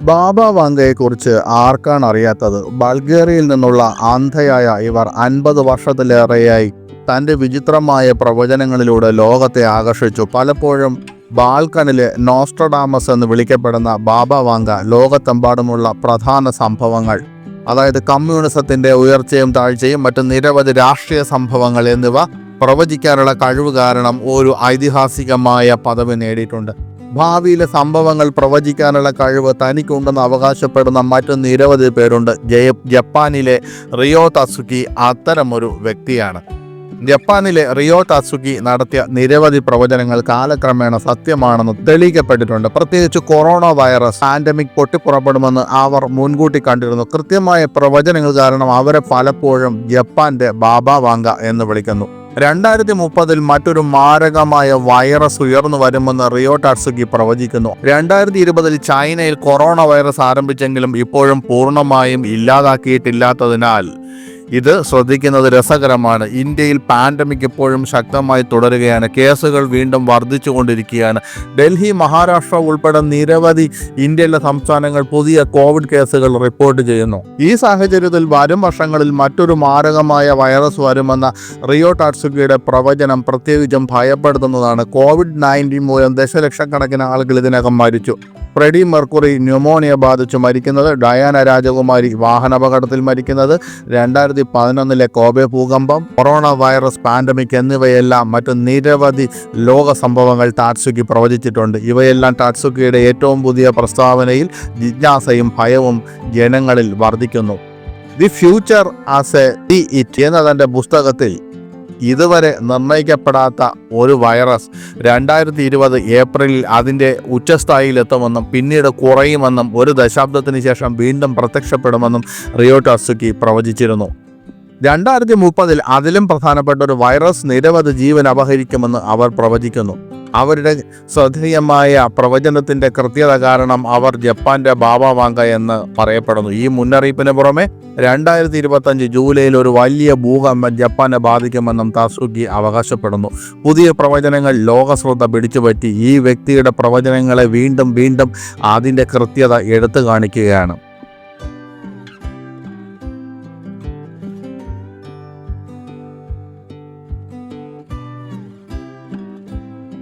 ബാബ വാങ്കയെക്കുറിച്ച് ആർക്കാണ് അറിയാത്തത്? ബൾഗേറിയയിൽ നിന്നുള്ള അന്ധയായ ഇവർ 50 വർഷത്തിലേറെയായി തൻ്റെ വിചിത്രമായ പ്രവചനങ്ങളിലൂടെ ലോകത്തെ ആകർഷിച്ചു. പലപ്പോഴും ബാൽക്കണിലെ നോസ്ട്രഡാമസ് എന്ന് വിളിക്കപ്പെടുന്ന ബാബ വാങ്ക ലോകത്തെമ്പാടുമുള്ള പ്രധാന സംഭവങ്ങൾ, അതായത് കമ്മ്യൂണിസത്തിൻ്റെ ഉയർച്ചയും താഴ്ചയും മറ്റ് നിരവധി രാഷ്ട്രീയ സംഭവങ്ങൾ എന്നിവ പ്രവചിക്കാനുള്ള കഴിവ് കാരണം ഒരു ഐതിഹാസികമായ പദവി നേടിയിട്ടുണ്ട്. ഭാവിയിലെ സംഭവങ്ങൾ പ്രവചിക്കാനുള്ള കഴിവ് തനിക്കുണ്ടെന്ന് അവകാശപ്പെടുന്ന മറ്റു നിരവധി പേരുണ്ട്. ജപ്പാനിലെ റിയോ തസുക്കി അത്തരമൊരു വ്യക്തിയാണ്. ജപ്പാനിലെ റിയോ തസുക്കി നടത്തിയ നിരവധി പ്രവചനങ്ങൾ കാലക്രമേണ സത്യമാണെന്ന് തെളിയിക്കപ്പെട്ടിട്ടുണ്ട്. പ്രത്യേകിച്ച് കൊറോണ വൈറസ് പാൻഡമിക് പൊട്ടിപ്പുറപ്പെടുമെന്ന് അവർ മുൻകൂട്ടി കണ്ടിരുന്നു. കൃത്യമായ പ്രവചനങ്ങൾ കാരണം അവരെ പലപ്പോഴും ജപ്പാന്റെ ബാബ വാങ്ക എന്ന് വിളിക്കുന്നു. 2030 മറ്റൊരു മാരകമായ വൈറസ് ഉയർന്നു വരുമെന്ന് റിയോ ടാറ്റ്സുക്കി പ്രവചിക്കുന്നു. 2020 ചൈനയിൽ കൊറോണ വൈറസ് ആരംഭിച്ചെങ്കിലും ഇപ്പോഴും പൂർണ്ണമായും ഇല്ലാതാക്കിയിട്ടില്ലാത്തതിനാൽ ഇത് ശ്രദ്ധിക്കുന്നത് രസകരമാണ്. ഇന്ത്യയിൽ പാൻഡമിക് ഇപ്പോഴും ശക്തമായി തുടരുകയാണ്. കേസുകൾ വീണ്ടും വർദ്ധിച്ചുകൊണ്ടിരിക്കുകയാണ്. ഡൽഹി, മഹാരാഷ്ട്ര ഉൾപ്പെടെ നിരവധി ഇന്ത്യയിലെ സംസ്ഥാനങ്ങൾ പുതിയ കോവിഡ് കേസുകൾ റിപ്പോർട്ട് ചെയ്യുന്നു. ഈ സാഹചര്യത്തിൽ വരും വർഷങ്ങളിൽ മറ്റൊരു മാരകമായ വൈറസ് വരുമെന്ന റിയോ ടാറ്റ്സുക്കിയുടെ പ്രവചനം പ്രത്യേകിച്ചും ഭയപ്പെടുത്തുന്നതാണ്. COVID-19 മൂലം ദശലക്ഷക്കണക്കിന് ആളുകൾ ഇതിനകം മരിച്ചു. ഫ്രെഡി മെർക്കുറി ന്യൂമോണിയ ബാധിച്ചു മരിക്കുന്നത്, ഡയാന രാജകുമാരി വാഹനാപകടത്തിൽ മരിക്കുന്നത്, 2011 കോബെ ഭൂകമ്പം, കൊറോണ വൈറസ് പാൻഡമിക് എന്നിവയെല്ലാം മറ്റു നിരവധി ലോക സംഭവങ്ങൾ ടാറ്റ്സുക്കി പ്രവചിച്ചിട്ടുണ്ട്. ഇവയെല്ലാം ടാറ്റ്സുക്കിയുടെ ഏറ്റവും പുതിയ പ്രസ്താവനയിൽ ജിജ്ഞാസയും ഭയവും ജനങ്ങളിൽ വർദ്ധിക്കുന്നു. The future as A it എന്ന തൻ്റെ പുസ്തകത്തിൽ ഇതുവരെ നിർണ്ണയിക്കപ്പെടാത്ത ഒരു വൈറസ് 2020 ഏപ്രിലിൽ അതിൻ്റെ ഉച്ചസ്ഥായിയിലെത്തുമെന്നും പിന്നീട് കുറയുമെന്നും 1 ദശാബ്ദത്തിന് ശേഷം വീണ്ടും പ്രത്യക്ഷപ്പെടുമെന്നും റിയോ ടാറ്റ്സുക്കി പ്രവചിച്ചിരുന്നു. 2030 അതിലും പ്രധാനപ്പെട്ട ഒരു വൈറസ് നിരവധി ജീവൻ അപഹരിക്കുമെന്ന് അവർ പ്രവചിക്കുന്നു. അവരുടെ ശ്രദ്ധേയമായ പ്രവചനത്തിൻ്റെ കൃത്യത കാരണം അവർ ജപ്പാന്റെ ബാബ വാങ്ക എന്ന് പറയപ്പെടുന്നു. ഈ മുന്നറിയിപ്പിന് പുറമെ 2025 ജൂലൈയിൽ ഒരു വലിയ ഭൂകമ്പം ജപ്പാനെ ബാധിക്കുമെന്നും ടാറ്റ്സുക്കി അവകാശപ്പെടുന്നു. പുതിയ പ്രവചനങ്ങൾ ലോകശ്രദ്ധ പിടിച്ചുപറ്റി. ഈ വ്യക്തിയുടെ പ്രവചനങ്ങളെ വീണ്ടും അതിൻ്റെ കൃത്യത എടുത്തു കാണിക്കുകയാണ്.